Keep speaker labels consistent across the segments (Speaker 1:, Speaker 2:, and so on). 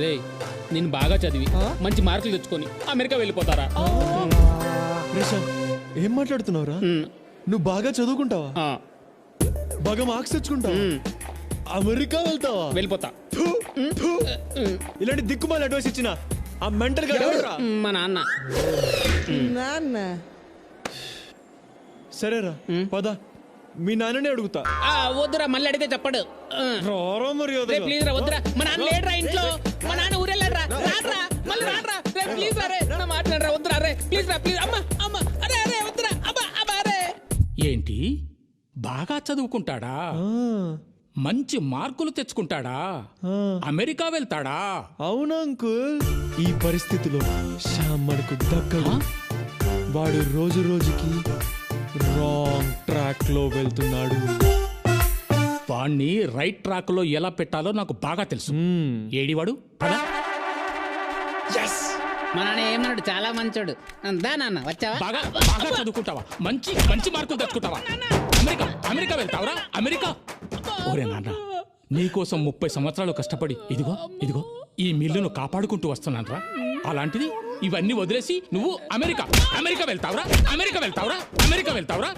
Speaker 1: రే నేను బాగా చదివి మంచి మార్కులు తెచ్చుకొని అమెరికా వెళ్ళిపోతారా?
Speaker 2: రేషామ్ ఏం మాట్లాడుతున్నావురా? నువ్వు బాగా చదువుకుంటావా? బాగా మార్క్స్ తెచ్చుకుంటావా? అమెరికా వెళ్తావా?
Speaker 1: వెళ్ళిపోతా.
Speaker 2: ఇలాంటి దిక్కుమాల అడ్వైస్ ఇచ్చిన ఆ మెంటల్ గా
Speaker 1: మా నాన్న.
Speaker 2: సరేరా పద, మీ నాన్ననే అడుగుతా.
Speaker 1: వద్దురా, మళ్ళీ అడిగితే చెప్పడు. ప్లీజ్ రా, వద్దురా. మా నాన్న లేడరా ఇంట్లో. మా నాన్న ఊరెళ్ళారా? రాడ్రా, మళ్ళీ రాడ్రా. ప్లీజ్ రా, మాట్లాడరా. వద్దురా రే, ప్లీజ్ రా, ప్లీజ్. అమ్మా అమ్మా, అరే అరే వద్దురా. అబ్బా అబ్బా రే.
Speaker 3: ఏంటి బాగా చదువుకుంటాడా? మంచి మార్కులు తెచ్చుకుంటాడా? అమెరికా వెళ్తాడా?
Speaker 2: అవునా అంకుల్? ఈ పరిస్థితిలో శ్యామ్ మనకు దక్కడు. వాడు రోజు రోజుకి రాంగ్ ట్రాక్ లో వెళ్తున్నాడు.
Speaker 3: వాణ్ణి రైట్ ట్రాక్ లో ఎలా పెట్టాలో నాకు బాగా తెలుసు. ఏడివాడు పదా.
Speaker 1: మా నాన్న ఏమన్నాడు? చాలా మంచోడు. దా నాన్న, వచ్చావా?
Speaker 3: బాగా బాగా చదువుకుంటావా? మంచి మంచి మార్కులు తెచ్చుకుంటావా? అమెరికా అమెరికా వెళ్తావరా? అమెరికా. ఓరే నాన్న, నీకోసం 30 సంవత్సరాలు కష్టపడి ఇదిగో ఇదిగో ఈ మిల్లును కాపాడుకుంటూ వస్తున్నానరా. అలాంటిది ఇవన్నీ వదిలేసి నువ్వు అమెరికా అమెరికా వెళ్తావరా? అమెరికా వెళ్తావరా? అమెరికా వెళ్తావరా?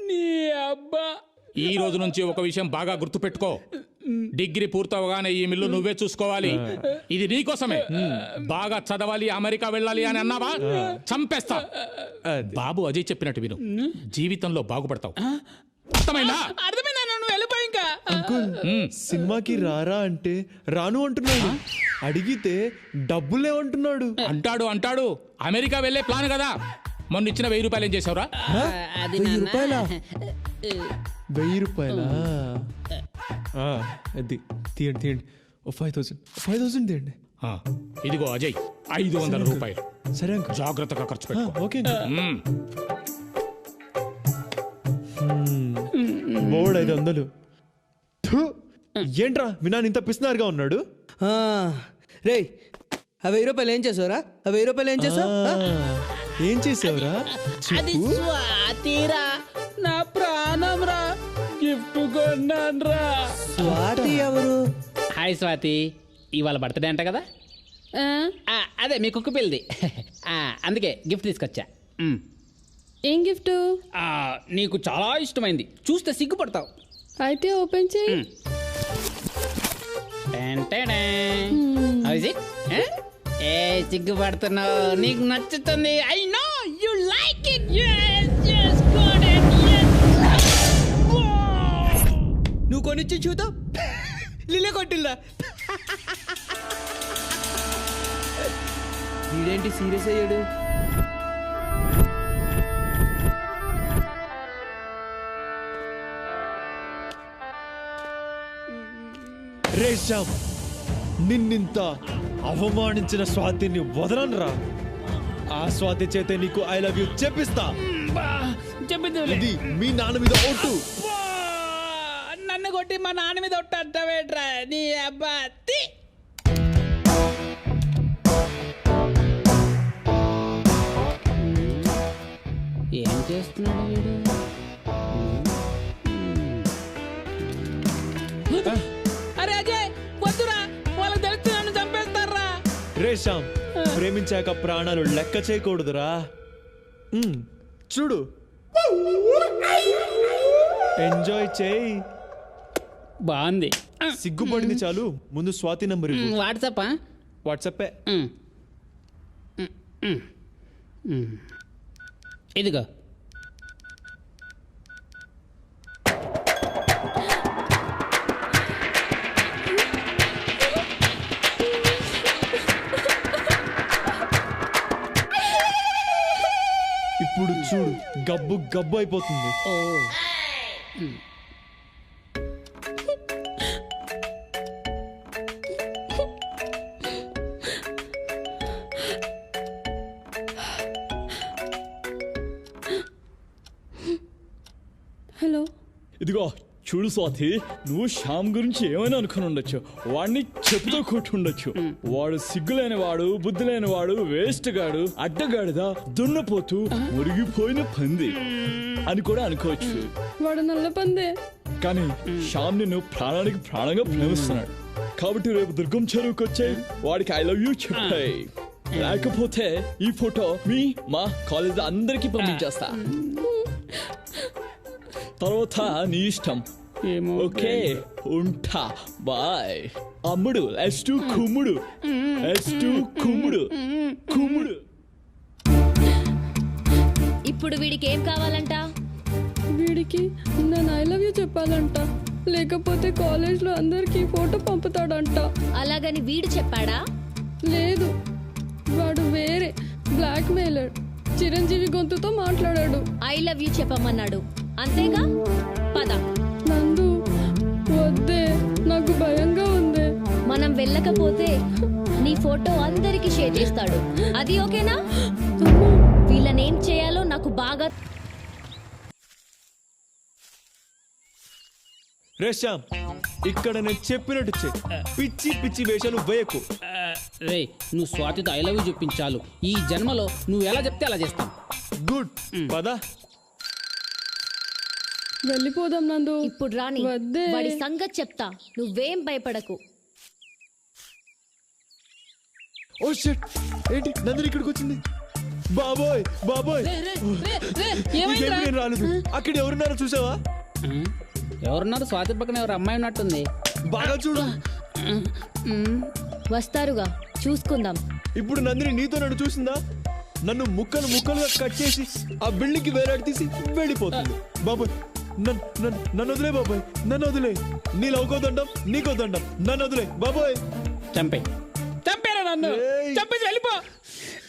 Speaker 1: నీ అబ్బా.
Speaker 3: ఈ రోజు నుంచి ఒక విషయం బాగా గుర్తుపెట్టుకో. డిగ్రీ పూర్తవగానే ఈ మిల్లు నువ్వే చూసుకోవాలి. ఇది నీకోసమే. బాగా చదవాలి, అమెరికా వెళ్ళాలి అని అన్నావా చంపేస్తా. బాబు అజయ్ చెప్పినట్టు విను, జీవితంలో బాగుపడతావు. అర్థమైందా?
Speaker 1: అర్థమైందా? నువ్వు వెళ్ళిపోయి ఇంకా.
Speaker 2: అంకుల్ సినిమాకి రారా అంటే రాను అంటున్నాడు. అడిగితే డబ్బులేమంటున్నాడు.
Speaker 3: అంటాడు అంటాడు. అమెరికా వెళ్ళే ప్లాన్ కదా. మొన్న ఇచ్చిన 1000 రూపాయలు ఏం చేసావురా?
Speaker 1: అది
Speaker 2: 1000 రూపాయలా? 1000 రూపాయలా? అది తీయండి తీయండి. 5000 తీయండి.
Speaker 3: ఇదిగో అజయ్, 500 రూపాయలు.
Speaker 2: సరే అంకుల్,
Speaker 3: జాగ్రత్తగా ఖర్చు పెట్టు.
Speaker 2: ఓకే. మూడు 500. ఏంట్రా మీ నాన్న ఇంత పిసినారుగా ఉన్నాడు?
Speaker 4: రే, 1000 రూపాయలు ఏం చేసావురా? 1000 రూపాయలు ఏం చేసావు?
Speaker 2: ఏం చేసావురా?
Speaker 1: అది స్వాతిరా, నా ప్రాణం రా. గిఫ్ట్ కొన్నాను రా.
Speaker 4: స్వాతి ఎవరు?
Speaker 1: హాయ్ స్వాతి, ఇవాళ బర్త్డే అంట కదా? అదే మీ కుక్క పిల్లది. అందుకే గిఫ్ట్ తీసుకొచ్చా.
Speaker 5: ఏం గిఫ్ట్?
Speaker 1: నీకు చాలా ఇష్టమైంది, చూస్తే సిగ్గుపడతావు.
Speaker 5: అయితే ఓపెన్ చేయి.
Speaker 1: ఏ సిగ్గుపడుతున్నావు? నీకు నచ్చుతుంది. I know you like it.
Speaker 4: నువ్వు కొనిచ్చి చూద్దాం. లిల్లే కొట్టిల్లా. వీడేంటి సీరియస్ అయ్యాడు?
Speaker 2: రే శ్యామ్, నిన్నింత అవమానించిన స్వాతిని వదలనరా. ఆ స్వాతి చేతే నీకు ఐ లవ్ యూ చెప్పిస్తా. ఇది మీ నాన్న మీద ఒట్టు.
Speaker 1: నన్ను కొట్టి మా నాన్న మీద ఒట్టు అంటావేట్రా? నీ అబ్బా. ఏం చేస్తున్నాడు వీడు? అరే అజయ్ వద్దురా, వాళ్ళకి తెలిస్తే నన్ను చంపేస్తారా.
Speaker 2: రే శ్యామ్, ప్రేమించాక ప్రాణాలు లెక్క చేయకూడదురా. చూడు, ఎంజాయ్ చేయి.
Speaker 1: బాగుంది.
Speaker 2: సిగ్గుపడింది చాలు, ముందు స్వాతి నంబర్
Speaker 1: వాట్సాప్.
Speaker 2: వాట్సాపే.
Speaker 1: ఇదిగో.
Speaker 2: ఇప్పుడు చూడు, గబ్బు గబ్బు అయిపోతుంది.
Speaker 5: హలో,
Speaker 2: ఇదిగో
Speaker 6: చూడు స్వాతి, నువ్వు శ్యామ్ గురించి ఏమైనా అనుకుని ఉండొచ్చు, వాడిని చెప్పుతో కొట్టుండొచ్చు. వాడు సిగ్గులేని వాడు, బుద్ధి లేని వాడు, వేస్ట్ గాడు, అడ్డగాడిదా, దున్నపోతూ, మురిగిపోయిన పంది అని కూడా అనుకోవచ్చు.
Speaker 5: వాడు నల్ల పందే.
Speaker 6: కానీ శ్యామ్ నిన్ను ప్రాణానికి ప్రాణంగా ప్రేమిస్తున్నాడు. కాబట్టి రేపు దుర్గం చెరువుకి వచ్చాయి, వాడికి ఐ లవ్ యూ చెప్పాయి. లేకపోతే ఈ ఫోటో మా కాలేజ్ అందరికి పంపించేస్తా. తర్వాత నీ ఇష్టం. ఓకే, ఉంటా, బాయ్. అమ్ముడు ఎస్టు కుమ్ముడు, ఎస్టు కుమ్ముడు, కుమ్ముడు.
Speaker 7: ఇప్పుడు వీడికి ఏం కావాలంట?
Speaker 5: వీడికి నేను ఐ లవ్ యూ చెప్పాలంట, లేకపోతే కాలేజ్లో అందరికి ఫోటో పంపుతాడంట.
Speaker 7: అలాగని వీడు చెప్పాడా?
Speaker 5: లేదు, వాడు వేరే బ్లాక్ మెయిలర్. చిరంజీవి గొంతుతో మాట్లాడాడు.
Speaker 7: ఐ లవ్ యూ చెప్పమన్నాడు అంతేగా? పద.
Speaker 5: నందు వద్దే, నాకు భయంగా ఉంది.
Speaker 7: మనం వెళ్ళకపోతే నీ ఫోటో అందరికి షేర్ చేస్తాడు. అది ఓకేనా? వీళ్ళనేం చేయాలో నాకు బాగా.
Speaker 2: రే శ్యామ్, ఇక్కడ నేను చెప్పినట్టు చెయ్యి. పిచ్చి పిచ్చి వేషాలు వేయకు.
Speaker 1: రే, నువ్వు స్వాతితో ఐ లవ్ యూ చెప్పించాలు. ఈ జన్మలో నువ్వు ఎలా చెప్తే అలా చేస్తాం.
Speaker 2: గుడ్, పదా.
Speaker 5: వెళ్ళిపోదాం నందు.
Speaker 7: ఇప్పుడు రాని,
Speaker 5: వద్దే.
Speaker 7: వాడి సంగతి చెప్తా, నువ్వేం భయపడకు.
Speaker 2: ఓ షిట్, ఏంటి నందిని ఇక్కడికి వచ్చింది? బాబోయ్ బాబోయ్, నీకేం నేను రాలేదు. అక్కడ ఎవరున్నారో చూసావా?
Speaker 1: ఎవరున్నారు? స్వాతి పక్కన ఎవరు అమ్మాయి ఉన్నట్టుంది.
Speaker 2: బాగా చూడు.
Speaker 7: వస్తారుగా, చూసుకుందాం.
Speaker 2: ఇప్పుడు నందిని నీతో నన్ను చూసిందా? నన్ను ముక్కలు ముక్కలుగా కట్ చేసి ఆ బిల్డింగ్ కి వేలాడి తీసి వెళ్ళిపోతుంది. బాబోయ్, నన్ను వదిలే బాబోయ్, నన్ను వదిలే. నీ లవ్కోదండం, నీకోదండం, నన్ను వదిలే బాబోయ్.
Speaker 1: చంపేరా నన్ను, చంపేసి వెళ్ళిపో.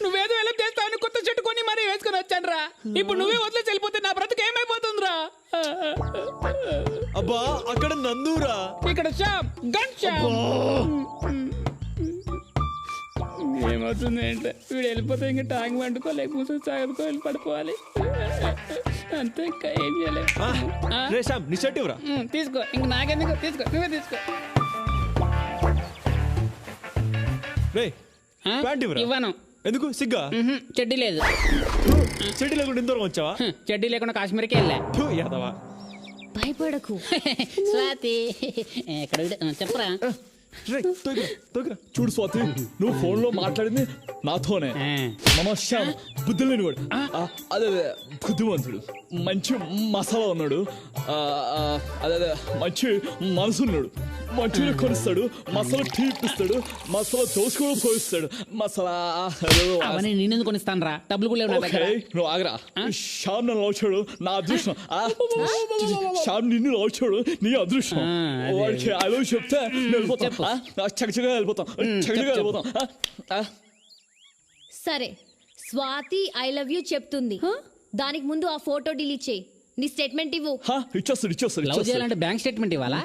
Speaker 1: నువ్వేదో ఎలా చేస్తావని కొత్త చెట్టు కొని మరీ వేసుకొని వచ్చాను రా. ఇప్పుడు నువ్వే వదిలేసి వెళ్ళిపోతే నా బ్రతుకు ఏమైపోతుందిరా?
Speaker 2: అబ్బా, అక్కడ నందురా,
Speaker 1: ఇక్కడ శ్యామ్, గన్ శ్యామ్. ఏమవుతుంది ఏంటో, వీడు వెళ్ళిపోతే ఇంకా టాంగ్ వండుకో, లేకపోతే సాగుకో, వెళ్ళి పడిపోవాలి అంతే. ఇంకా ఏం చేయలేదు.
Speaker 2: రే శ్యామ్, నీ షర్ట్ ఇవ్వరా.
Speaker 1: తీసుకో, ఇంక నాకెందుకు, తీసుకో, నువ్వే తీసుకో.
Speaker 2: రే, ప్యాంట్ ఇవ్వరా.
Speaker 1: ఇవ్వను.
Speaker 2: ఎందుకు? సిగ్గా?
Speaker 1: చెడ్డీ లేదు.
Speaker 2: చెడ్డీ లేకుండా ఇంతవరకు వచ్చావా?
Speaker 1: చెడ్డీ లేకుండా కాశ్మీర్కి వెళ్ళా.
Speaker 2: యాదవా,
Speaker 7: భయపడకు.
Speaker 1: స్వాతి ఎక్కడ చెప్పరా?
Speaker 6: చూడు స్వాతి, నువ్వు ఫోన్ లో మాట్లాడింది నాతోనే. మన శ్యామ్ బుద్ధి లేనివాడు, అదే బుద్ధిమంతుడు, మంచి మసాలా ఉన్నాడు, అదే మంచి మనసు ఉన్నాడు. మంచిగా కొనిస్తాడు, మసాలా టీ ఇప్పిస్తాడు, మసాలా దోశ కూడా పోయిస్తాడు, మసాలా.
Speaker 1: అవన్నీ నేనెందుకు కొనిస్తాను రా, డబ్బులు కూడా లేవు నా దగ్గర.
Speaker 6: నువ్వు ఆగరా. శ్యామ్ నన్ను లవ్ నా అదృష్టం. శ్యామ్ నిన్ను లవ్ నీ అదృష్టం. వాడికి ఐ లవ్ చెప్తే వెళ్ళిపోతాం, చక్కగా వెళ్ళిపోతాం, చక్కగా వెళ్ళిపోతాం.
Speaker 7: సరే, స్వాతి ఐ లవ్ యూ చెప్తుంది. దానికి ముందు ఆ ఫోటో డిలీట్ చేయి. నీ స్టేట్మెంట్ ఇవ్వు.
Speaker 6: ఇచ్చేస్తాడు.
Speaker 1: లవ్ చేయాలంటే బ్యాంక్ స్టేట్మెంట్ ఇవ్వాలా?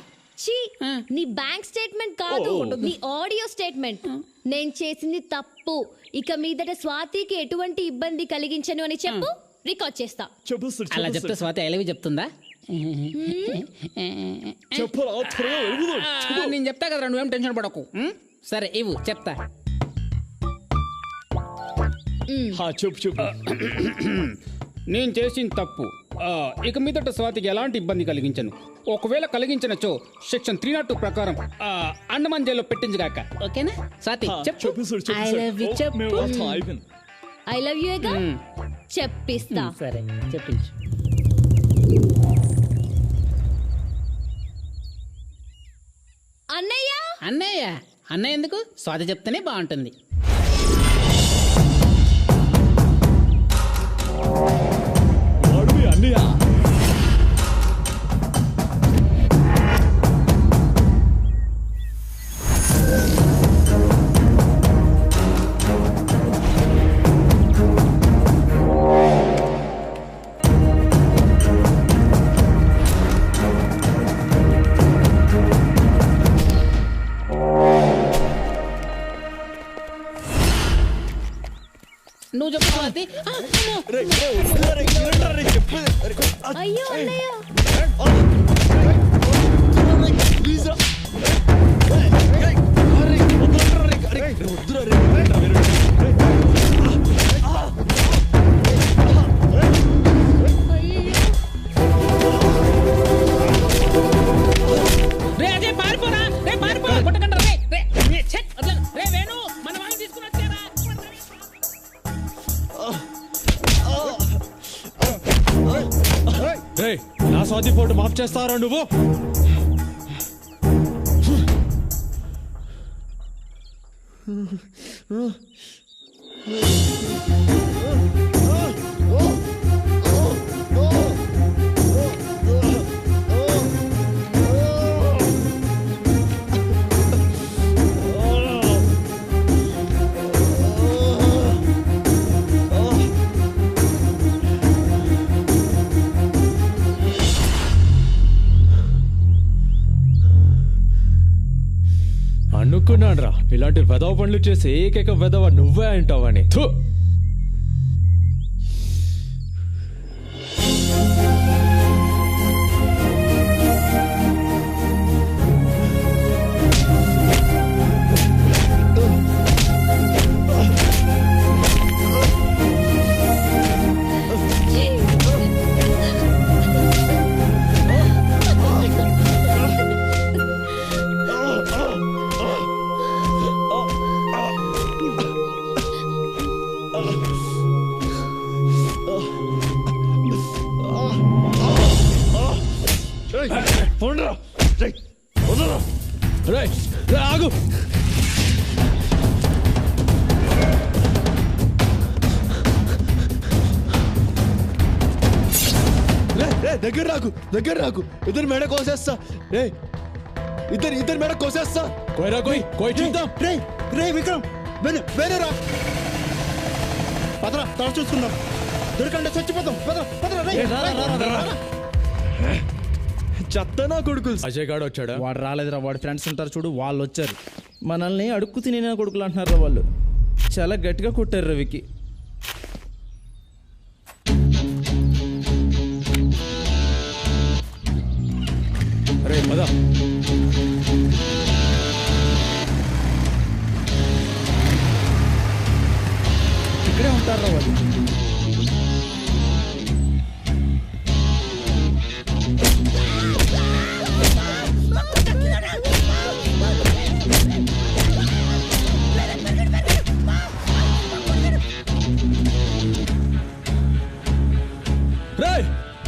Speaker 7: నీ బ్యాంక్ స్టేట్మెంట్ కాదు, నీ ఆడియో స్టేట్మెంట్. నేను చేసింది తప్పు, ఇక మీదట స్వాతికి ఎటువంటి ఇబ్బంది కలిగించను అని చెప్పు, రికార్డ్ చేస్తా.
Speaker 1: అలా చెప్తే స్వాతి ఐ లవ్ యూ చెప్తుందా? నేను చెప్తా కదరా, నువ్వేం టెన్షన్ పడకు. సరే ఇవ్వు, చెప్తా.
Speaker 6: చెప్పు.
Speaker 1: నేను చేసిన తప్పు ఇక మీదట స్వాతికి ఎలాంటి ఇబ్బంది కలిగించను. ఒకవేళ కలిగించనచో సెక్షన్ 302 ప్రకారం అండమాన్ జైల్లో పెట్టించగాక. ఓకేనా స్వాతి? చెప్పు.
Speaker 7: ఐ లవ్ యూ చెప్పు. ఐ లవ్ యూ చెప్పిస్తా.
Speaker 1: సరే చెప్పించు.
Speaker 7: అన్నయ్య.
Speaker 1: అన్నయ్య ఎందుకు? స్వాతి చెప్తేనే బాగుంటుంది.
Speaker 6: అన్నయ్య,
Speaker 1: నువ్వు చెప్పు స్వాతి.
Speaker 7: అయ్యో అన్నయ్య.
Speaker 2: స్వాతి ఫోటో మాఫ్ చేస్తారా నువ్వు? అనుకున్నాను రా ఇలాంటి వెధవ పనులు చేసి ఏకైక వెధవ నువ్వే అంటావని. థు. ఆగు. దగ్గర రాకు ఇద్దరు మెడ కోసేస్తా. ఇద్దరు మెడ కోసేస్తా. కోయరా కోయ్ చూద్దాం.
Speaker 8: రే విక్రమ్ వేరేరా పదరా తల చూసుకుందాం. దొరకండి చచ్చిపోతాం.
Speaker 2: చెత్త నా కొడుకులు. అజయ్ గాడు వచ్చాడా?
Speaker 8: వాడు రాలేదురా. వాడి ఫ్రెండ్స్ ఉంటారు చూడు, వాళ్ళు వచ్చారు. మనల్ని అడుక్కు తినే కొడుకులు అంటున్నారా వాళ్ళు. చాలా గట్టిగా కొట్టారు రవికి.
Speaker 2: అరే పద.
Speaker 8: ఇక్కడే ఉంటారా వాళ్ళు.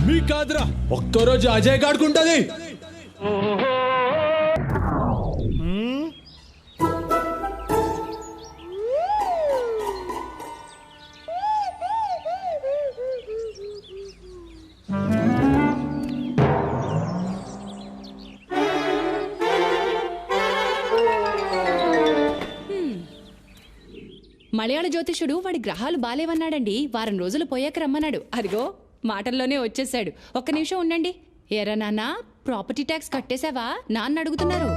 Speaker 2: మీ కాదురా ఒక్కరోజు అజయ్ గాడుకుంటది.
Speaker 9: మలయాళ జ్యోతిషుడు వాడి గ్రహాలు బాలేవన్నాడండి. వారం రోజులు పోయాక రమ్మన్నాడు. అదిగో మాటల్లోనే వచ్చేసాడు. ఒక్క నిమిషం ఉండండి. ఎరా నాన్న, ప్రాపర్టీ ట్యాక్స్ కట్టేశావా? నాన్న అడుగుతున్నారు.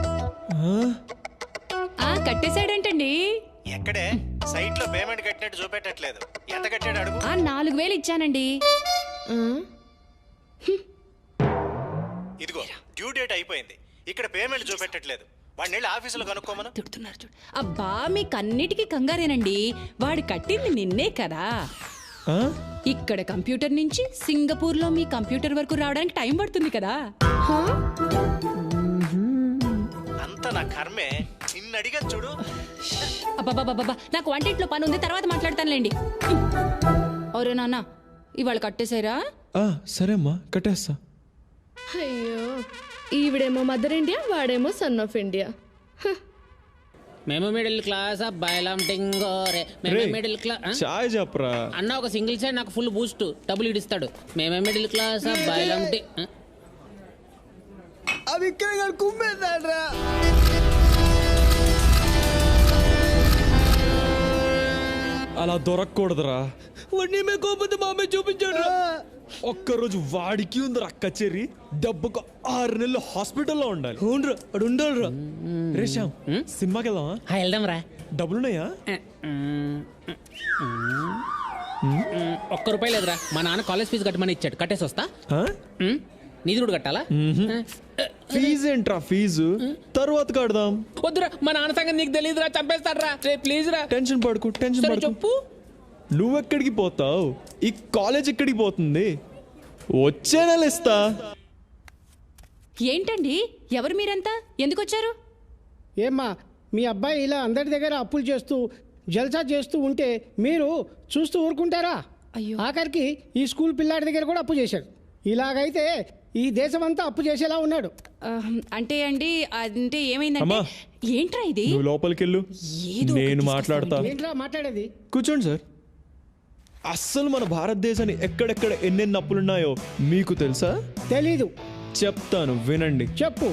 Speaker 9: కట్టేశాడేంటండి?
Speaker 10: ఎక్కడే? సైట్ లో పేమెంట్ కట్టినట్టు చూపెట్టట్లేదు. ఎంత కట్టాడు అడుగు.
Speaker 9: 4,000 ఇచ్చానండి.
Speaker 10: ఇదిగో డ్యూ డేట్ అయిపోయింది. ఇక్కడ పేమెంట్ చూపెట్టట్లేదు. వాడిని వెళ్ళి ఆఫీసులో కనుక్కోమను.
Speaker 9: తిడుతున్నారు చూడు. అబ్బా మీకన్నిటికీ కంగారేనండి. వాడు కట్టింది నిన్నే కదా. ఇక్కడ కంప్యూటర్ నుంచి సింగపూర్ లో మీ కంప్యూటర్ వరకు రావడానికి టైం పడుతుంది కదా.
Speaker 10: అంత నా కర్మే. నిన్ను అడిగా చూడు.
Speaker 9: అబ్బాబాబాబా, నాకు వంటింట్లో పని ఉంది, తర్వాత మాట్లాడతానులేండి. ఒరే నాన్న, ఇవాళ కట్టేశారా?
Speaker 2: సరే అమ్మా, కట్టేస్తా.
Speaker 5: అయ్యో, ఈవిడేమో మదర్ ఇండియా, వాడేమో సన్ ఆఫ్ ఇండియా.
Speaker 1: మేము మిడిల్ క్లాస్ అబ్బాయిలం టింగోరే. మేము మిడిల్ క్లాస్.
Speaker 2: చాయ్ చెప్పరా
Speaker 1: అన్న. ఒక సింగిల్ సైడ్ నాకు ఫుల్ బూస్ట్ డబ్బులు ఇడిస్తాడు. మేమే మిడిల్ క్లాస్ అబ్బాయిలం.
Speaker 4: అవి ఇక్కడ కుమ్మేశాడ్రా.
Speaker 2: అలా దొరకకూడదురా.
Speaker 4: వాడిని మే కోపంతో మామే చూపించాడు.
Speaker 2: ఒక్కరోజు వాడికి ఉందిరా కచేరీ. డబ్బుకు 6 నెలలు హాస్పిటల్లో ఉండాలి.
Speaker 4: అవునరా, వాడు ఉండాలిరా.
Speaker 2: రేషాం, సినిమాకి వెళ్దామా?
Speaker 1: వెళ్దాం రా.
Speaker 2: డబ్బులున్నాయా?
Speaker 1: ₹1 లేదురా. మా నాన్న కాలేజ్ ఫీజు కట్టమని ఇచ్చాడు. కట్టేసి వస్తా. నీది కూడా కట్టాలా?
Speaker 2: ఫీజు ఏంట్రా? ఫీజు తర్వాత కడదాం.
Speaker 1: వద్దురా, మా నాన్న సంగతి నీకు తెలియదురా. చంపేస్తాడ్రా. ప్లీజ్ రా.
Speaker 2: టెన్షన్ పడుకు.
Speaker 1: చెప్పు.
Speaker 2: నువ్వెక్కడికి పోతావు? ఈ కాలేజ్ ఎక్కడికి పోతుంది? వచ్చే నెల ఇస్తా.
Speaker 9: ఏంటండి, ఎవరు మీరంతా? ఎందుకు వచ్చారు?
Speaker 11: ఏమ్మా, మీ అబ్బాయి ఇలా అందరి దగ్గర అప్పులు చేస్తూ జల్సా చేస్తూ ఉంటే మీరు చూస్తూ ఊరుకుంటారా?
Speaker 9: అయ్యో,
Speaker 11: ఆఖరికి ఈ స్కూల్ పిల్లాడి దగ్గర కూడా అప్పు చేశాడు. ఇలాగైతే ఈ దేశమంతా అప్పు చేసేలా ఉన్నాడు.
Speaker 9: అంటే అండి అంటే ఏమైందంటే
Speaker 2: అమ్మా.
Speaker 9: ఏంట్రా ఇది
Speaker 2: నువ్వు లోపలికి వెళ్ళు,
Speaker 9: ఏదో
Speaker 2: నేను
Speaker 9: ఒకటి
Speaker 2: మాట్లాడతా.
Speaker 11: ఏంట్రా మాట్లాడేది?
Speaker 2: కూర్చోండి సార్. అస్సలు మన భారతదేశాన్ని ఎక్కడెక్కడ ఎన్నెన్ని అప్పులున్నాయో మీకు తెలుసా?
Speaker 11: తెలీదు.
Speaker 2: చెప్తాను వినండి.
Speaker 11: చెప్పు.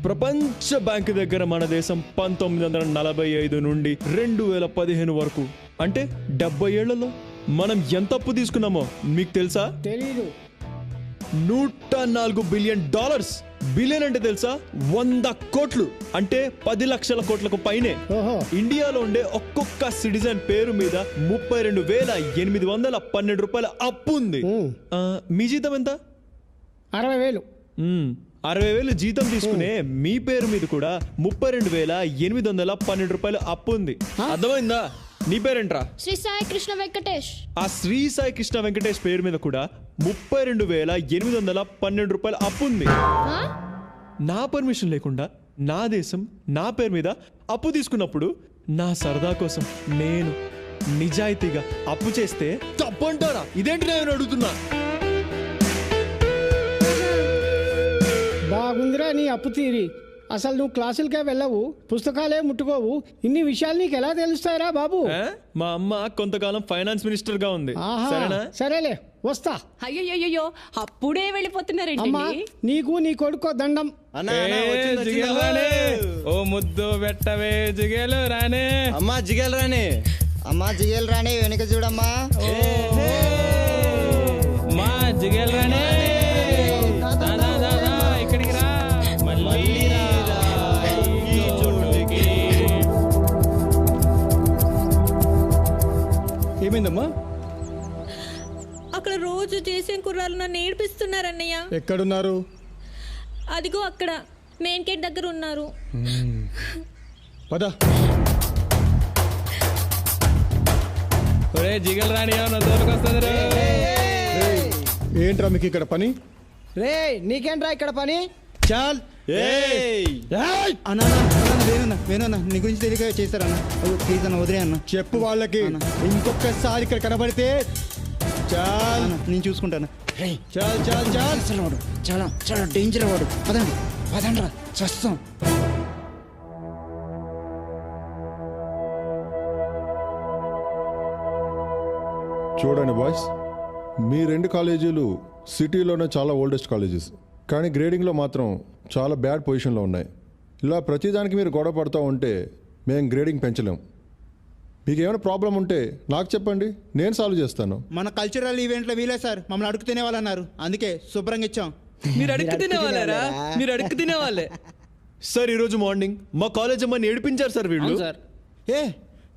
Speaker 2: ప్రపంచ బ్యాంకు దగ్గర మన దేశం 1945 నుండి 2015 వరకు అంటే 70 ఏళ్లలో మనం ఎంత అప్పు తీసుకున్నామో మీకు తెలుసా?
Speaker 11: తెలీదు.
Speaker 2: $104 బిలియన్. బిలియన్ అంటే తెలుసా? 100 కోట్లు అంటే 10 లక్షల కోట్లకు పైనే. ఇండియాలో ఉండే ఒక్కొక్క సిటిజన్ పేరు మీద 32,812 రూపాయల అప్పు ఉంది. మీ జీతం ఎంత?
Speaker 11: 60,000.
Speaker 2: 60,000 జీతం తీసుకునే మీ పేరు మీద కూడా 32,812 రూపాయలు అప్పు ఉంది. అర్థమైందా? నీ పేరేంట్రా?
Speaker 7: శ్రీ సాయి కృష్ణ వెంకటేష్.
Speaker 2: ఆ శ్రీ సాయి కృష్ణ వెంకటేష్ పేరు మీద కూడా 32,812 రూపాయలు అప్పు ఉంది. నా పర్మిషన్ లేకుండా నా దేశం నా పేరు మీద అప్పు తీసుకున్నప్పుడు నా సరదా కోసం నేను నిజాయితీగా అప్పు చేస్తే తప్పంటారా? ఇదేంటి నేను అడుగుతున్నా.
Speaker 11: బాగుందిరా నీ అప్పు తీరి. అసలు నువ్వు క్లాసులకే వెళ్ళవు, పుస్తకాలే ముట్టుకోవు, ఇన్ని విషయాలు నీకు ఎలా తెలుస్తాయిరా బాబు?
Speaker 2: మా అమ్మ కొంతకాలం ఫైనాన్స్ మినిస్టర్ గా ఉంది. సరేనా?
Speaker 11: సరేలే వస్తా.
Speaker 9: అయ్యో అప్పుడే వెళ్ళిపోతున్నారండి.
Speaker 11: అమ్మా నీకు నీ కొడుకో దండం.
Speaker 8: ఓ ముద్దు పెట్టవే జిగేలు రానే.
Speaker 12: అమ్మా జిగేలు రానే. అమ్మా జిగేలు రానే, వెనుక చూడమ్మా.
Speaker 8: మా జిగేలు రానే, ఇక్కడికి రా.
Speaker 11: ఏమైందమ్మా?
Speaker 13: అక్కడ రోజు చేసే కుర్రాళ్ళు నన్ను ఏడిపిస్తున్నారన్నయ్య.
Speaker 11: ఎక్కడున్నారు?
Speaker 13: అదిగో అక్కడ మెయిన్ గేట్ దగ్గర ఉన్నారు.
Speaker 11: పద.
Speaker 8: ఒరే జిగల్ రాని వస్తుంది.
Speaker 11: ఏంట్రా మీకు ఇక్కడ పని?
Speaker 12: రే నీకేంట్రా ఇక్కడ పని?
Speaker 11: చాల్.
Speaker 12: వేణున్నా నీ గురించి తెలియక చేశారన్నా. ప్లీజ్ అన్న వదిలే అన్న.
Speaker 11: చెప్పు వాళ్ళకి ఇంకొకసారి ఇక్కడ కనబడితే చాల్
Speaker 12: నేను చూసుకుంటాను.
Speaker 11: చాల్ చాల్ చాల్.
Speaker 12: వాడు చాలా చాలా డేంజర్ వాడు. పదండ్రా చస్తాం.
Speaker 14: చూడండి బాయ్స్, మీ 2 కాలేజీలు సిటీలోనే చాలా ఓల్డెస్ట్ కాలేజెస్, కానీ గ్రేడింగ్లో మాత్రం చాలా బ్యాడ్ పొజిషన్లో ఉన్నాయి. ఇలా ప్రతిదానికి మీరు గొడవ పడుతూ ఉంటే మేము గ్రేడింగ్ పెంచలేం. మీకు ఏమైనా ప్రాబ్లం ఉంటే నాకు చెప్పండి, నేను సాల్వ్ చేస్తాను.
Speaker 12: మన కల్చరల్ ఈవెంట్లో వీలే సార్ మమ్మల్ని అడుగు తినేవాళ్ళు అన్నారు, అందుకే శుభ్రంగా ఇచ్చాం.
Speaker 4: మీరు అడుగు తినేవాళ్ళరా? మీరు అడుగు తినేవాళ్ళే
Speaker 2: సార్. ఈరోజు మార్నింగ్ మా కాలేజ్ అమ్మని ఏడిపించారు సార్ వీళ్ళు.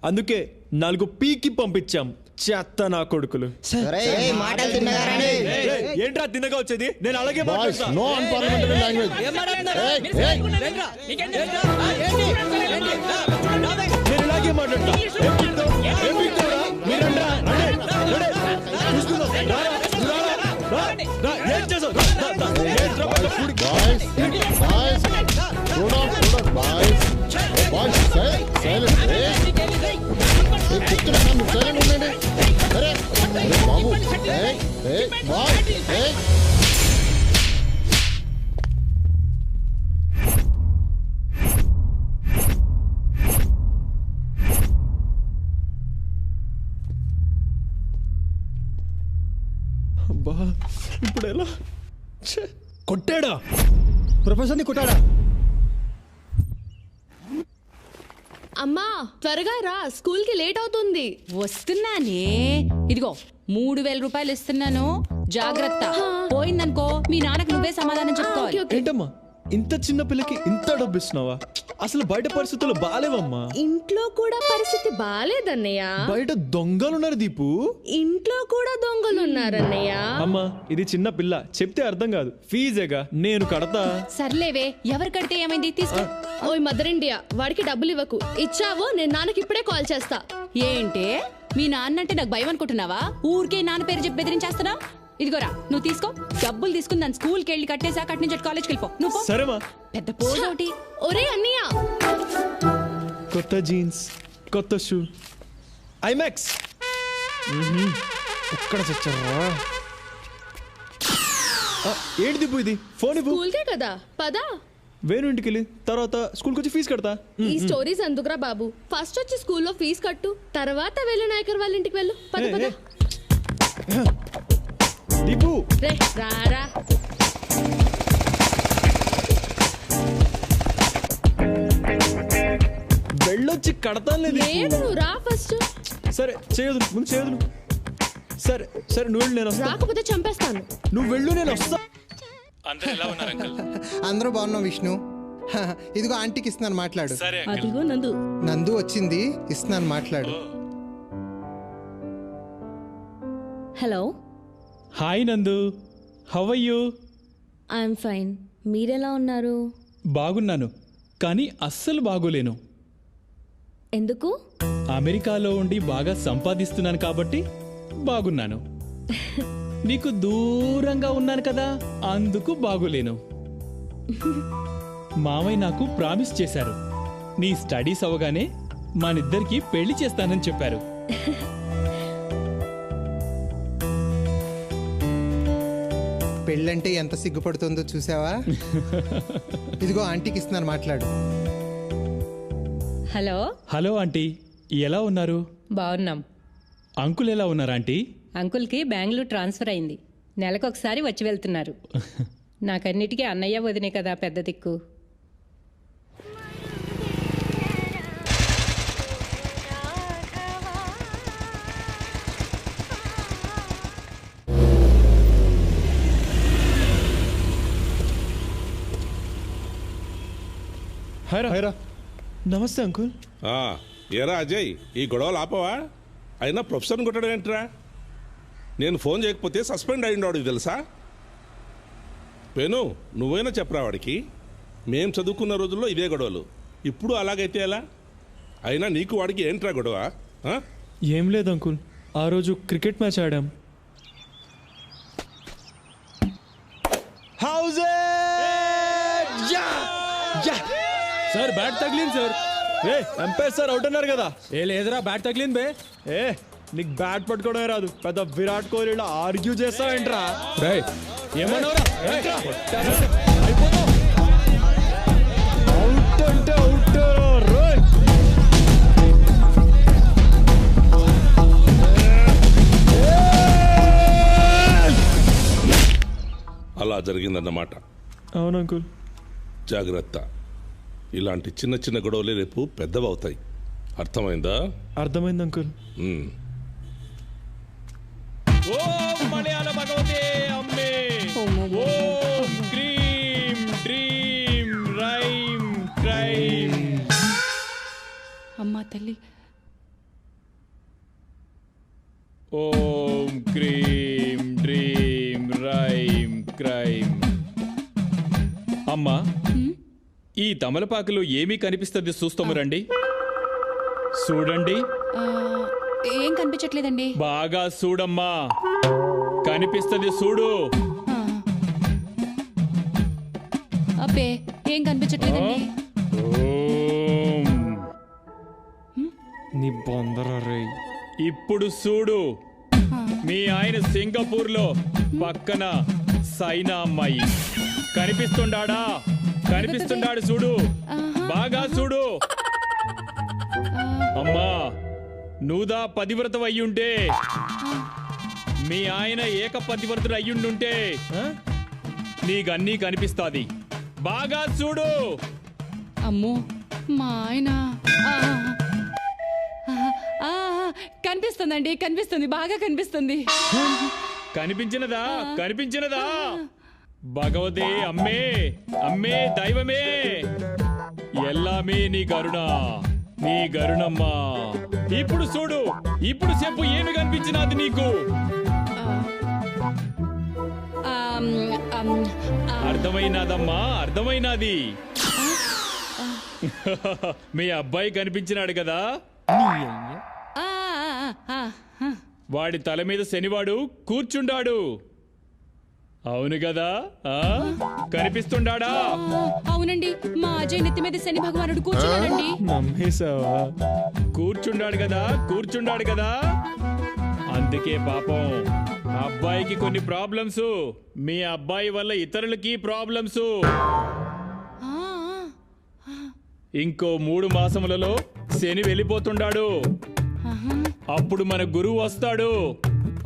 Speaker 2: అందుకే 4 పీకి పంపించాం. చెత్త నా కొడుకులు. ఏంట్రా తిన్నగా వచ్చేది? నేను అలాగే నేను ఇలాగే మాట్లాడతా. ఇప్పుడు ఎలా? కొట్టాడా?
Speaker 11: ప్రొఫెసర్ని కొట్టాడా?
Speaker 7: అమ్మా త్వరగా రా, స్కూల్ కి లేట్ అవుతుంది.
Speaker 9: వస్తున్నానే. ఇదిగో 3,000 రూపాయలు ఇస్తున్నాను, జాగ్రత్త. పోయిందనుకో మీ నాన్నకు నువ్వే సమాధానం చెప్పుకోవాలి.
Speaker 2: ఏంటమ్మా ఇంత చిన్న పిల్లకి ఇంత డబ్బు ఇస్తున్నావా? అసలు బయట పరిస్థితులు బాలేవమ్మా.
Speaker 7: ఇంట్లో కూడా పరిస్థితి బాలేదన్నయ్య.
Speaker 2: బయట దొంగలున్నారు దీపు.
Speaker 7: ఇంట్లో కూడా దొంగలున్నారన్నయ్య.
Speaker 2: అమ్మా ఇది చిన్న పిల్ల, చెప్తే అర్థం కాదు. ఫీజేగా నేను కడతా.
Speaker 9: సర్లేవే, ఎవరు కడితే ఏమైంది? తీసుకో.
Speaker 7: ఓయ్ మదర్ ఇండియా, వాడికి డబ్బులు ఇవ్వకు. ఇచ్చావో నేను నాన్నకి ఇప్పుడే కాల్ చేస్తా.
Speaker 9: ఏంటే మీ నాన్న అంటే నాకు భయం అనుకుంటున్నావా? ఊరికే నాన్న పేరు చెప్పి బెదిరించేస్తున్నా. ఇదిగోరా నువ్వు తీసుకో. డబ్బులు తీసుకుని దాని స్కూల్కి వెళ్ళి కట్టేసాక అటు నుంచి కాలేజ్కి వెళ్ళిపో. నువ్వు
Speaker 2: సరేమా?
Speaker 9: పెద్ద పోటీ.
Speaker 7: ఒరే అన్నయ్య,
Speaker 2: కొత్త జీన్స్, కొత్త షూ, ఐమాక్స్. ఎక్కడ చచ్చారా? ఏంటి దిబ్బు ఇది? ఫోన్ ఇవ్వు.
Speaker 13: స్కూల్కే కదా పదా.
Speaker 2: వేణు ఇంటికి వెళ్ళి తర్వాత స్కూల్కి వచ్చి ఫీజు కడతా.
Speaker 13: ఈ స్టోరీస్ ఎందుకురా బాబు? ఫస్ట్ వచ్చి స్కూల్లో ఫీజు కట్టు, తర్వాత వెళ్ళు నాయకర్ వాళ్ళ ఇంటికి వెళ్ళు. పద పద.
Speaker 2: దిబ్బు
Speaker 13: రే రారా.
Speaker 2: వెళ్ళొచ్చి కడతాను లేదు.
Speaker 13: లేదు నువ్వు రా ఫస్ట్.
Speaker 2: సరే చేయదు, ముందు చేయదు. సరే సరే నువ్వు వెళ్ళు, నేను వస్తా.
Speaker 13: రాకపోతే చంపేస్తాను.
Speaker 2: నువ్వు వెళ్ళు, నేను వస్తా.
Speaker 3: అందరూ ఎలా ఉన్నారు అంకుల్?
Speaker 15: అందరూ బాగున్నాం విష్ణు. ఇదిగో ఆంటీకి ఇస్తున్నాను, మాట్లాడు.
Speaker 13: అదిగో నందు.
Speaker 15: నందు వచ్చింది, ఇస్తున్నాను, మాట్లాడు.
Speaker 13: Hello.
Speaker 2: Hi Nandu, how are you?
Speaker 13: I'm fine. మీరెలా ఉన్నారు?
Speaker 2: బాగున్నాను, కానీ అస్సలు బాగోలేను.
Speaker 13: ఎందుకు?
Speaker 2: అమెరికాలో ఉండి బాగా సంపాదిస్తున్నాను కాబట్టి బాగున్నాను. నీకు దూరంగా ఉన్నాను కదా, అందుకు బాగోలేను. మామయ్య నాకు ప్రామిస్ చేశారు, నీ స్టడీస్ అవగానే మనిద్దరికి పెళ్లి చేస్తానని చెప్పారు.
Speaker 15: పెళ్ళంటే ఎంత సిగ్గుపడుతుందో చూసావా? ఇదిగో ఆంటీకి ఇస్తున్నాను, మాట్లాడు.
Speaker 9: హలో.
Speaker 2: హలో ఆంటీ, ఎలా ఉన్నారు?
Speaker 9: బాగున్నాం.
Speaker 2: అంకుల్ ఎలా ఉన్నారు ఆంటీ?
Speaker 9: అంకుల్కి బెంగళూరు ట్రాన్స్ఫర్ అయింది, నెలకొకసారి వచ్చి వెళ్తున్నారు. నాకన్నిటికీ అన్నయ్య వదినే కదా పెద్ద దిక్కు.
Speaker 2: హైరా. నమస్తే అంకుల్.
Speaker 16: ఏరా అజయ్, ఈ గొడవలు ఆపవా? అయినా ప్రొఫెసర్ని కొట్టడం ఏంట్రా? నేను ఫోన్ చేయకపోతే సస్పెండ్ అయ్యిండాడు తెలుసా? పెను నువ్వైనా చెప్పరా వాడికి. మేం చదువుకున్న రోజుల్లో ఇదే గొడవలు, ఇప్పుడు అలాగైతే ఎలా? అయినా నీకు వాడికి ఏంట్రా గొడవ?
Speaker 2: ఏం లేదు అంకుల్, ఆ రోజు క్రికెట్ మ్యాచ్ ఆడాం. సార్ బ్యాట్ తగిలింది సార్. ఎంపైర్ సార్ అవుట్ అన్నారు కదా. ఏ లేదురా, బ్యాట్ తగిలింది బే. నీకు బ్యాట్ పట్టుకోవడమే రాదు, పెద్ద విరాట్ కోహ్లీలో ఆర్గ్యూ చేస్తావేంట్రా? ఏమన్నావురా? అవుట్ అంటే అవుట్.
Speaker 16: అలా జరిగిందన్నమాట.
Speaker 2: అవును అంకుల్.
Speaker 16: జాగ్రత్త, ఇలాంటి చిన్న చిన్న గొడవలే రేపు పెద్దవవుతాయి. అర్థమైందా?
Speaker 2: అర్థమైంది అంకుల్. ఓం మలయాళ భగవతే అమ్మే, ఓం క్రీం డ్రీం రైం క్రైం.
Speaker 9: అమ్మా తల్లి.
Speaker 2: ఓం క్రీం డ్రీం రైం క్రైం. అమ్మా, ఈ తమలపాకులో ఏమీ కనిపిస్తుంది చూస్తాము రండి. చూడండి.
Speaker 9: ఏం కనిపించట్లేదండి.
Speaker 2: బాగా చూడమ్మా, కనిపిస్తుంది చూడు.
Speaker 9: అబ్బే ఏం కనిపించట్లేదండి.
Speaker 2: నీ బొందర రే. ఇప్పుడు చూడు, మీ ఆయన సింగపూర్ లో పక్కన సైనా అమ్మాయి కనిపిస్తుండాడా? కనిపిస్తున్నాడు చూడు, బాగా చూడు. అమ్మా, నువ్వుదా పతివ్రతం అయ్యుంటే, మీ ఆయన ఏకపతివ్రతుడు అయ్యుండుంటే నీకన్నీ కనిపిస్తాది. బాగా చూడు.
Speaker 9: అమ్మో, మా ఆయన కనిపిస్తుందండి, కనిపిస్తుంది, బాగా కనిపిస్తుంది.
Speaker 2: కనిపించినదా? కనిపించినదా? భగవతే అమ్మే, అమ్మే దైవమే, ఎల్లామే నీ గరుణ, నీ గరుణమ్మా. ఇప్పుడు చూడు, ఇప్పుడు చెప్పు, ఏమి కనిపించినది నీకు? అర్థమైనదమ్మా, అర్థమైనది. మీ అబ్బాయి కనిపించినాడు కదా, వాడి తల మీద శనివాడు కూర్చుండాడు. అవును కదా? కనిపిస్తుండాడా?
Speaker 9: అవునండి, మా అజయ్ నెత్తి మీద శని భగవానుడు కూర్చున్నాడండి.
Speaker 2: నమ్మేశావా? కూర్చుండాడు కదా, కూర్చుండాడు కదా. అందుకే పాపం
Speaker 6: అబ్బాయికి కొన్ని ప్రాబ్లమ్స్, మీ అబ్బాయి వల్ల ఇతరులకి ప్రాబ్లమ్స్. ఇంకో 3 మాసములలో శని వెళ్ళిపోతుండాడు. అప్పుడు మన గురువు వస్తాడు.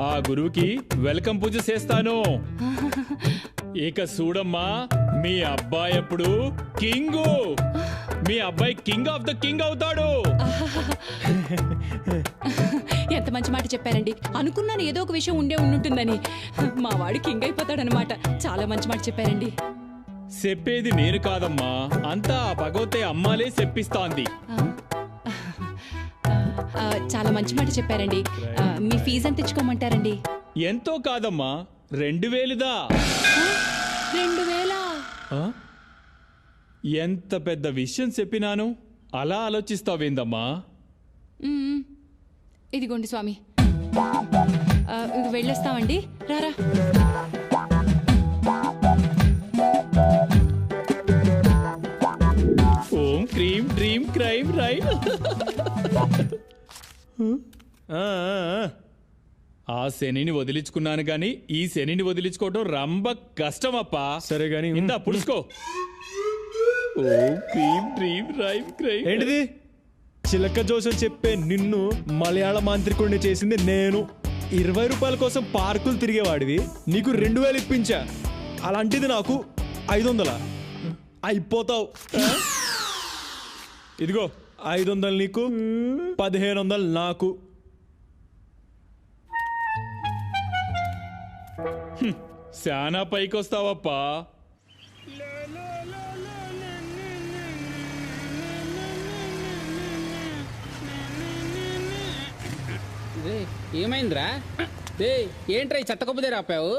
Speaker 6: ఆ గురువుకి వెల్కమ్ పూజ చేస్తాను. ఇక చూడమ్మా, మీ అబ్బాయి అప్పుడు కింగు. మీ అబ్బాయి కింగ్ ఆఫ్ ద కింగ్ అవుతాడు.
Speaker 9: ఎంత మంచి మాట చెప్పారండి. అనుకున్నాను ఏదో ఒక విషయం ఉంటుందని. మా వాడు కింగ్ అయిపోతాడనమాట. చాలా మంచి మాట చెప్పారండి.
Speaker 6: చెప్పేది నేను కాదమ్మా, అంతా భగవతే అమ్మాలే చెప్పిస్తాంది.
Speaker 9: చాలా మంచి మాట చెప్పారండి. మీ ఫీజు ఎంత తెచ్చుకోమంటారండి?
Speaker 6: ఎంతో కాదమ్మా, 2000దా.
Speaker 9: 2000?
Speaker 6: ఎంత పెద్ద విషయం చెప్పినాను, అలా ఆలోచిస్తావేందమ్మా?
Speaker 9: ఇదిగోండి స్వామి, వెళ్ళొస్తామండి. రారా.
Speaker 6: ఓం క్రీం డ్రీమ్ క్రైమ్ రైమ్. ఆ శనిని వదిలించుకున్నాను గాని ఈ శనిని వదిలించుకోవడం రంబ కష్టమప్పా.
Speaker 2: సరే గాని
Speaker 6: ఇందా పుడుచుకో. ఓం క్రీం డ్రీమ్ రైమ్ క్రైమ్.
Speaker 2: ఏంటిది? చిలక జోసం చెప్పే నిన్ను మలయాళ మాంత్రికుడిని చేసింది నేను. 20 రూపాయల కోసం పార్కులు తిరిగేవాడివి, నీకు 2000 ఇప్పించా. అలాంటిది నాకు 500. అయిపోతావు. ఇదిగో 500 నీకు, 1500 నాకు.
Speaker 6: శానా పైకొస్తావప్పా.
Speaker 1: ఏమైందిరా? ఏంట్రా ఈ చెత్త కొబ్బరి రాపావు?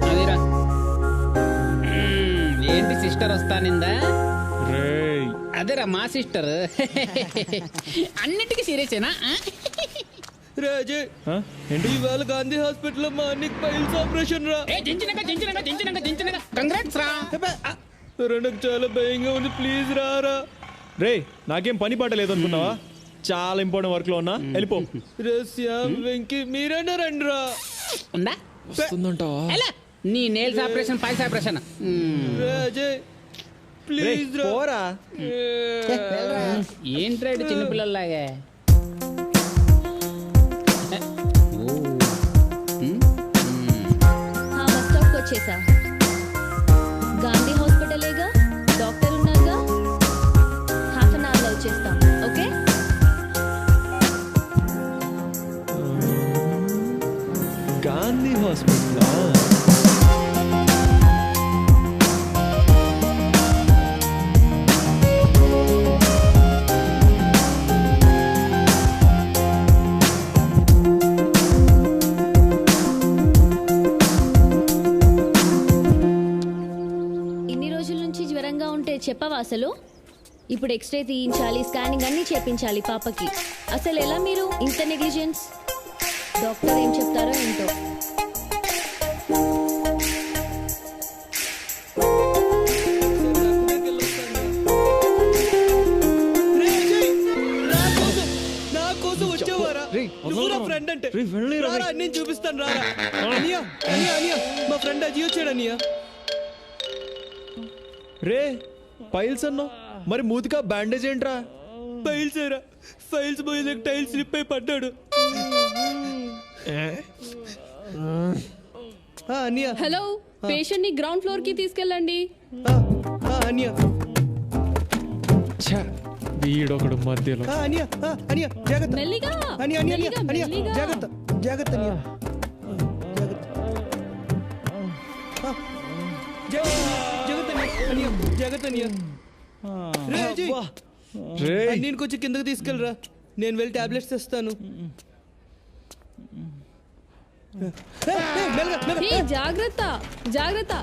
Speaker 1: అదిరా, ఏంటి సిస్టర్ వస్తానిందా? అదేరా మా సిస్టర్. అన్నిటికీ సీరియసేనా?
Speaker 4: రాజే, ఇవాళ గాంధీ హాస్పిటల్ మా అన్నికి పైల్స్ ఆపరేషన్ రా.
Speaker 1: కంగ్రాట్స్ రా.
Speaker 4: నాకు చాలా భయంగా ఉంది, ప్లీజ్ రారా.
Speaker 2: రే, నాకేం పని పాట లేదు అనుకున్నావా? చాలా ఇంపార్టెంట్ వర్క్ లో ఉన్నా, వెళ్ళిపో.
Speaker 4: శ్యామ్, వెంకీ, మీరైనా రండి రా.
Speaker 1: ఉందా? నీ nails operation, piles operation.
Speaker 4: Raje please
Speaker 2: పోరా.
Speaker 1: ఏంట్రా చిన్నపిల్లలాగా?
Speaker 7: బస్ స్టాప్కి వచ్చేసా. గాంధీ హాస్పిటలేగా, డాక్టర్ ఉన్నారుగా. హాఫ్ అన్ అవర్లో వచ్చేస్తాం. ఓకే?
Speaker 2: గాంధీ హాస్పిటల్.
Speaker 7: చెప్పవా అసలు? ఇప్పుడు ఎక్స్రే తీయించాలి, స్కానింగ్ అన్ని చేపించాలి పాపకి. అసలు ఎలా మీరు ఇంత నెగ్లిజెన్స్? డాక్టర్ ఏం చెప్తారో ఏంటో.
Speaker 4: నా కోసం వచ్చేవారా? ఫ్రెండ్ అంటే నేను చూపిస్తాను. రారా అనియా, అనియా, అనియా, మా ఫ్రెండ్ అజీ వచ్చాడు. అనియా
Speaker 2: రే, పైల్స్ అన్నా, మరి మూతికా బ్యాండేజ్ ఏంట్రా?
Speaker 4: పైల్స్ ఏరా, ఫైల్స్ పోయి టైల్స్ స్లిప్ అయి పడ్డాడు.
Speaker 5: హలో, పేషెంట్ ని గ్రౌండ్ ఫ్లోర్ కి తీసుకెళ్ళండి.
Speaker 2: వీడొకడు మధ్యలో.
Speaker 4: జాగ్రత్త,
Speaker 5: మెల్లిగా,
Speaker 4: జాగ్రత్త, జాగ్రత్త, నేను కొంచెం కిందకి తీసుకెళ్ళరా, నేను వెళ్ళి టాబ్లెట్స్ తెస్తాను.
Speaker 5: జాగ్రత్త, జాగ్రత్త.
Speaker 4: జాగ్రత్త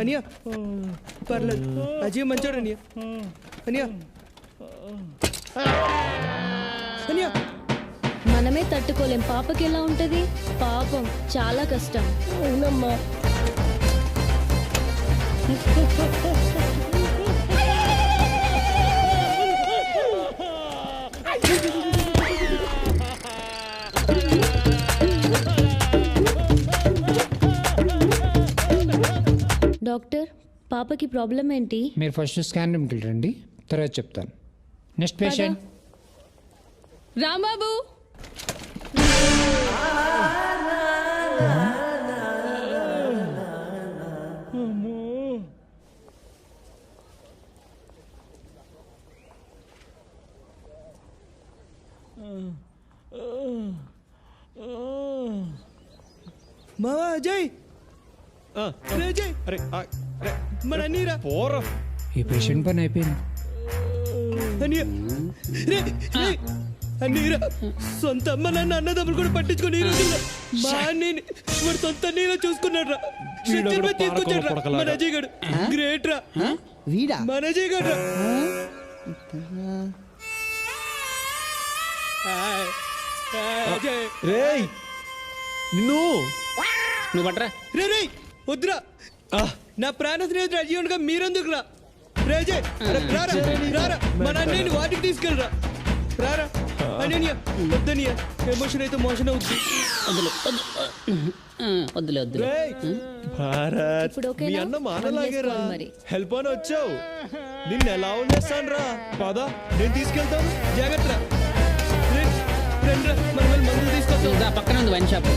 Speaker 4: అనియా, పర్లేదు, అజయ్ మంచోడు. అనియా, అనియా, అనియా.
Speaker 7: మనమే తట్టుకోలేం, పాపకి ఎలా ఉంటది? పాపం చాలా కష్టం.
Speaker 5: అవునమ్మా.
Speaker 7: డాక్టర్ పాపకి ప్రాబ్లం ఏంటి?
Speaker 11: మీరు ఫస్ట్ స్కాన్ రూమ్కి వెళ్ళండి, తర్వాత చెప్తాను. Next patient.
Speaker 5: రాంబాబు
Speaker 4: మావా అజయ్, అజయ్, మన అన్నీరా
Speaker 2: పోరా.
Speaker 11: ఈ పేషెంట్ పని అయిపోయింది.
Speaker 4: అన్నీరా సొంత అమ్మ నాన్న అన్నదమ్ములు కూడా పట్టించుకొని మా అన్నీని వాడు సొంత నీళ్ళ చూసుకున్నాడు రా. తీసుకొచ్చాడు మన అజయ్ గడు. గ్రేట్ రా
Speaker 15: వీడా
Speaker 4: మన అజయ్ గడు రా.
Speaker 2: రేయ్ నిన్ను
Speaker 1: నువ్వు పట్రా.
Speaker 4: రే రే వద్దురా, నా ప్రాణ స్నేహితుడు అజీవన్గా మీరెందుకు రా. రేజయ్ రారా, మన అన్నయ్యని వాటికి తీసుకెళ్ళరా. రారా అన్నయ్య, వద్దనియ ఎమోషన్ అయితే మోషన్ అవుతుంది.
Speaker 1: వద్దులే వద్దులే.
Speaker 2: భారత్
Speaker 7: ఇప్పుడు ఓకేనా?
Speaker 2: మీ అన్న మానలాగేరా.
Speaker 7: చేసుకోవాలి మరి.
Speaker 2: హెల్ప్ అని వచ్చావు, నిన్ను ఎలా ఉండేస్తాను రా. పద నేను తీసుకెళ్తాను.
Speaker 4: జాగ్రత్త రండి, మనం వెళ్ళి మందులు తీసుకొస్తాం.
Speaker 1: పక్కన ఉంది వైన్ షాప్.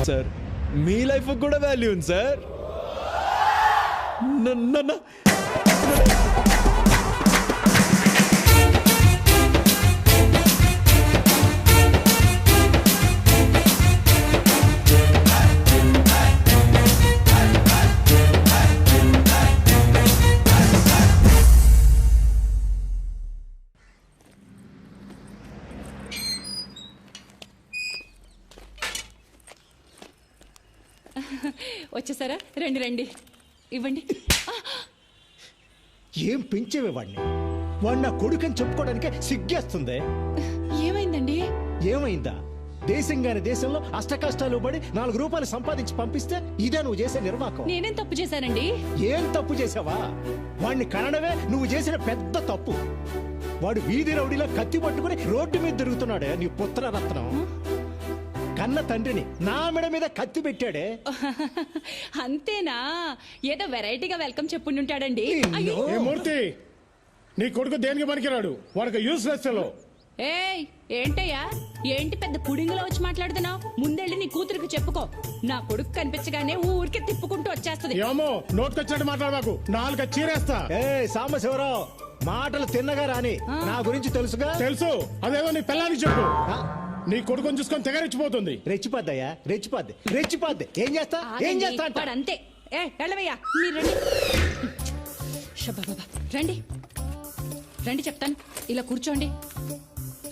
Speaker 2: సార్ మీ లైఫ్ కూడా వాల్యూ ఉంది సార్.
Speaker 9: వచ్చేసారా? రండి రండి, ఇవ్వండి.
Speaker 17: ఏం పెంచేవే వాడిని? వాడు నా కొడుకని చెప్పుకోవడానికే సిగ్గేస్తుంది.
Speaker 9: ఏమైందండి?
Speaker 17: ఏమైందా? దేశంగానే దేశంలో అష్ట కష్టాలు పడి 4 రూపాయలు సంపాదించి పంపిస్తే ఇదే నువ్వు చేసే నిర్వాకం.
Speaker 9: నేనేం తప్పు చేశానండి?
Speaker 17: ఏం తప్పు చేసావా? వాడిని కనడమే నువ్వు చేసిన పెద్ద తప్పు. వాడు వీధి రౌడీలో కత్తి పట్టుకుని రోడ్డు మీద తిరుగుతున్నాడే నీ పుత్రరత్నం. కన్న తండ్రిని నా మెడ మీద కత్తి పెట్టాడే.
Speaker 9: అంతేనా? ఏదో వెరైటీగా వెల్కమ్ చెప్పుంటాడండి.
Speaker 18: మూర్తి, నీ కొడుకు దేనికి పనికిరాడు, వాడికి యూస్లెస్ ఫెలో.
Speaker 9: ఏయ్ ఏంటయ్యా, ఏంటి పెద్ద పుడింగులో వచ్చి మాట్లాడుతున్నావు? ముందెళ్ళి నీ కూతురికి చెప్పుకో. నా కొడుకు కనిపించగానే ఊరికే తిప్పుకుంటూ వచ్చేస్తది.
Speaker 18: ఏమో నోట్కొచ్చినట్టు మాట్లాడబాకు, 4 చీరేస్తా.
Speaker 17: సాంబశివరావు, మాటలు తిన్నగా రాని. నా గురించి తెలుసుగా?
Speaker 18: తెలుసు. అదేదో నీ పిల్లానికి చెప్పు. నీ కొడుకుని చూసుకొని తెగరిచ్చిపోతుంది.
Speaker 17: రెచ్చిపోద్దయ్యా, రెచ్చిపోద్ది. ఏం చేస్తా
Speaker 9: అంతే. ఏ వెళ్ళవయ్యా, మీరు రండి. శబ్బబ్బబ్బ, రండి రండి చెప్తాను. ఇలా కూర్చోండి.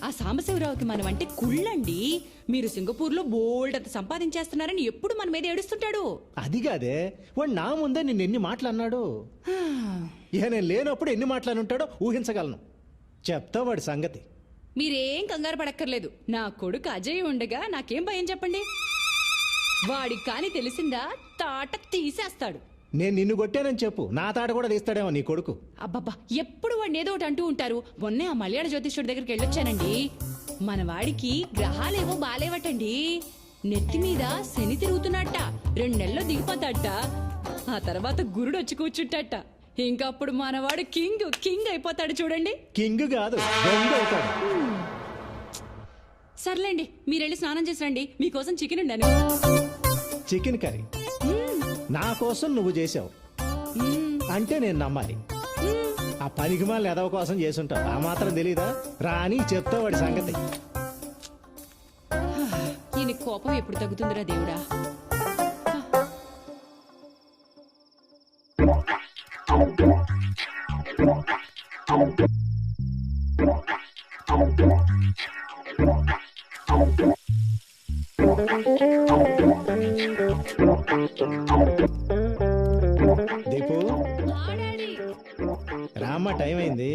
Speaker 9: ఆ సాంబశివరావుకి మనం అంటే కుళ్ళండి. మీరు సింగపూర్లో బోల్డ్ అంత సంపాదించేస్తున్నారని ఎప్పుడు మన మీద ఏడుస్తుంటాడు.
Speaker 17: అది కాదే, వాడు నా ముందే నిన్ను ఎన్ని మాటలు అన్నాడు. ఇక నేను లేనప్పుడు ఎన్ని మాటలు ఉంటాడో ఊహించగలను. చెప్తా వాడి సంగతి.
Speaker 9: మీరేం కంగారు పడక్కర్లేదు. నా కొడుకు అజయ్ ఉండగా నాకేం భయం చెప్పండి. వాడికి కాని తెలిసిందా తాట తీసేస్తాడు.
Speaker 17: నేను నిన్ను కొట్టానని చెప్పు, నా తాట కూడా తీస్తాడేమో నీ కొడుకు.
Speaker 9: అబ్బబ్బా, ఎప్పుడు వాడిని ఏదో ఒకటి అంటూ ఉంటారు. మొన్నే ఆ మలయాళ జ్యోతిష్యుడి దగ్గరికి వెళ్ళొచ్చానండి. మన వాడికి గ్రహాలేవో బాలేవటండి. నెత్తి మీద శని తిరుగుతున్నట్ట. 2 నెలల్లో దిగిపోతాట. ఆ తర్వాత గురుడు వచ్చి కూర్చుంటాట. ఇంకప్పుడు మనవాడు కింగ్ అయిపోతాడు. చూడండి,
Speaker 17: కింగ్ కాదు దొంగ అవుతాడు.
Speaker 9: సర్లేండి, మీరెళ్ళి స్నానం చేసి రండి. మీకోసం చికెన్ ఉండాను.
Speaker 17: చికెన్ కర్రీ నా కోసం నువ్వు చేసావు అంటే నేను నమ్మాలి. ఆ పనికి మాల ఎదవ కోసం చేసుంటావు, ఆ మాత్రం తెలీదా? రాని చెప్తా వాడి సంగతి.
Speaker 9: ఈయన కోపం ఎప్పుడు తగ్గుతుందిరా దేవుడా.
Speaker 17: దీపు, రామ్మ, టైం అయింది.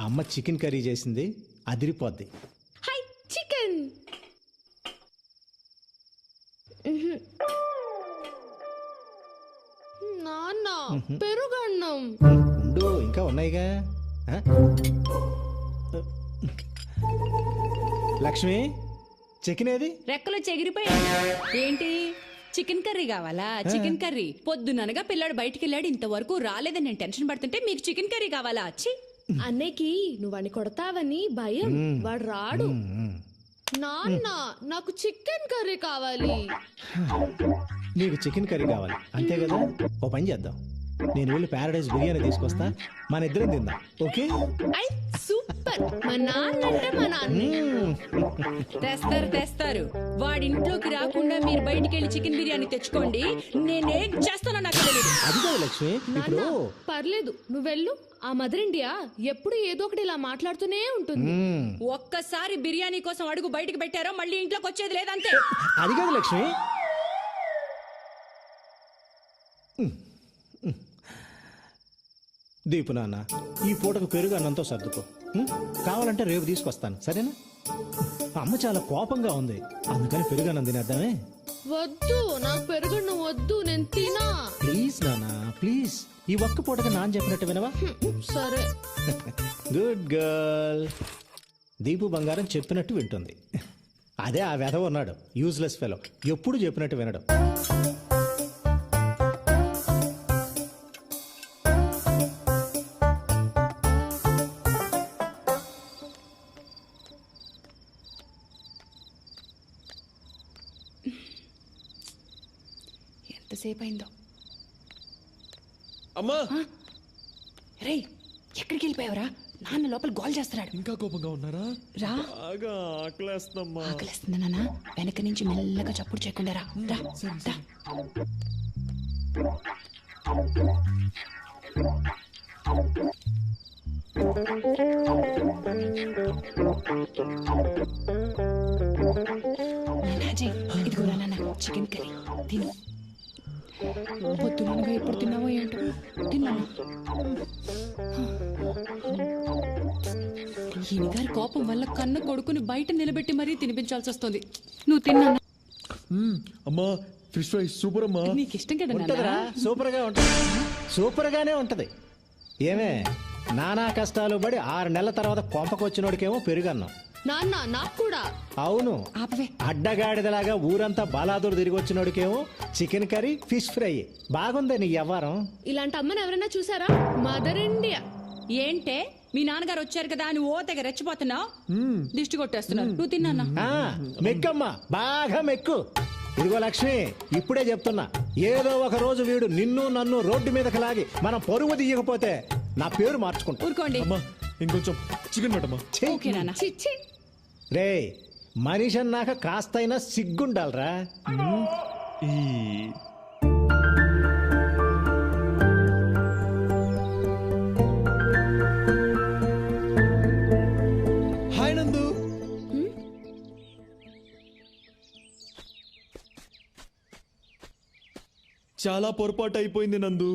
Speaker 17: అమ్మ చికెన్ కర్రీ చేసింది, అదిరిపోద్ది.
Speaker 13: చికెన్ పెరుగన్నం.
Speaker 17: ఉండు ఇంకా ఉన్నాయిగా. ఆ? లక్ష్మి చికెన్ ఏది?
Speaker 9: రెక్కలు చెగిరిపోయాయి. ఏంటి చికెన్ కర్రీ కావాలా? చికెన్ కర్రీ పొద్దుననగా పిల్లాడు బయటికి వెళ్ళాడు, ఇంతవరకు రాలేదని నేను టెన్షన్ పడుతుంటే మీకు చికెన్ కర్రీ కావాలా? ఛీ!
Speaker 13: అన్నయ్యకి నువ్వు వాడిని కొడతావని భయం. వాడు రాడు. నాన్న నాకు చికెన్ కర్రీ కావాలి.
Speaker 17: నీకు చికెన్ కర్రీ కావాలి అంతే కదా? ఓ పని చేద్దాం, నేను వెళ్ళి ప్యారడైజ్ బిర్యానీ తీసుకొస్తా, మన ఇద్దరం తిందాం. ఓకే?
Speaker 13: I super. మా నాన్న అంటే మా నాన్న.
Speaker 9: తెస్తారు. వాడింట్లోకి రాకుండా మీరు బయటికి వెళ్ళి చికెన్ బిర్యానీ తెచ్చుకోండి. నేనేం చేస్తానో నాకు తెలియదు.
Speaker 17: అది కాదు లక్ష్మి, ఇప్పుడు
Speaker 13: పర్లేదు నువ్వు వెళ్ళు. ఆ మదర్ ఇండియా ఎప్పుడు ఏదో ఒకటి ఇలా మాట్లాడుతూనే ఉంటుంది.
Speaker 9: ఒక్కసారి బిర్యానీ కోసం అడుగు బయటికి పెట్టారో మళ్ళీ ఇంట్లోకి వచ్చేది లేదంతే.
Speaker 17: అది కాదు లక్ష్మి. దీపు నాన్న, ఈ పూటకు పెరుగు అన్నంతో సర్దుకో. కావాలంటే రేపు తీసుకొస్తాను, సరేనా? అమ్మ చాలా కోపంగా ఉంది, అందుకని పెరుగు అన్నం తినేద్దామే.
Speaker 13: వద్దు, నాకు పెరుగన్నం వద్దు, నేను తినా.
Speaker 17: ప్లీజ్ నాన్న ప్లీజ్, ఈ ఒక్క పూటగా నాన్న చెప్పినట్టు వినవా?
Speaker 13: సరే.
Speaker 17: Good girl. దీపు బంగారం చెప్పినట్టు వింటుంది. అదే ఆ వెధవ ఉన్నాడు, యూజ్లెస్ ఫెలో, ఎప్పుడు చెప్పినట్టు వినడం.
Speaker 9: ఎంతసేపు అయిందో.
Speaker 2: అమ్మా
Speaker 9: రే, ఎక్కడికి వెళ్ళిపోయావరా? నాన్న లోపల గోల్ చేస్తున్నాడు.
Speaker 2: ఇంకా కోపంగా ఉన్నారా?
Speaker 9: రా.
Speaker 2: బాగా ఆకలేస్తుందమ్మా.
Speaker 9: ఆకలేస్తుందా నాన్న? వెనక నుంచి మెల్లగా చప్పుడు చేయకుండా రా. రా. ఇదిగోరా నాన్న చికెన్ కర్రీ తిను. పొద్దునగా ఎప్పుడు తిన్నావో ఏంటో. తిన్నాను. ఈయన గారి కోపం వల్ల కన్న కొడుకుని బయట నిలబెట్టి మరీ తినిపించాల్సి వస్తుంది. నువ్వు తిన్నా?
Speaker 2: అమ్మా ఫిష్ ఫ్రై సూపర్ అమ్మా.
Speaker 9: నీకు ఇష్టం కదా?
Speaker 17: ఉంటుందిరా, సూపర్ గా ఉంటది, సూపర్ గానే ఉంటది. ఏమే నానా కష్టాలు పడి 6 నెలల తర్వాత కొంపకొచ్చినోడికేమో పెరుగన్నాం.
Speaker 13: నాన్న నాకు కూడా.
Speaker 17: అవును, అడ్డగాడిదలాగా ఊరంతా బాలాదూరు తిరిగి వచ్చినోడికేమో చికెన్ కర్రీ ఫిష్ ఫ్రై. బాగుంది నీ వ్యవహారం.
Speaker 13: ఇలాంటి అమ్మని ఎవరైనా చూసారా? Mother India.
Speaker 9: ఏంటే మీ నాన్నగారు వచ్చారు కదా అని ఓ తెగ రెచ్చిపోతున్నావు, దిష్టి కొట్టేస్తున్నావు. నువ్వు తిన్నా?
Speaker 17: మెక్కమ్మా, బాగా మెక్కు. ఇదిగో లక్ష్మి, ఇప్పుడే చెప్తున్నా, ఏదో ఒక రోజు వీడు నిన్ను నన్ను రోడ్డు మీదకి లాగి మనం పరువు తీయకపోతే నా పేరు మార్చుకుంటా.
Speaker 9: ఊరుకోండి.
Speaker 2: ఇంకొంచెం చికెన్ పెట్టమ్మా.
Speaker 17: రే, మనిషి అన్నాక కాస్తైనా సిగ్గుండాలరా.
Speaker 2: హాయ్ నందు. చాలా పొరపాటు అయిపోయింది నందు.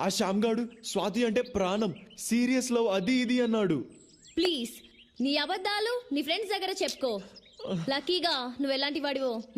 Speaker 2: ఆ శ్యామ్గాడు స్వాతి అంటే ప్రాణం, సీరియస్ లవ్ అది ఇది అన్నాడు.
Speaker 7: ప్లీజ్ నీ అబద్ధాలు నీ ఫ్రెండ్స్ దగ్గర చెప్పుకో. లక్కీగా నువ్వు ఎలాంటి వాడివో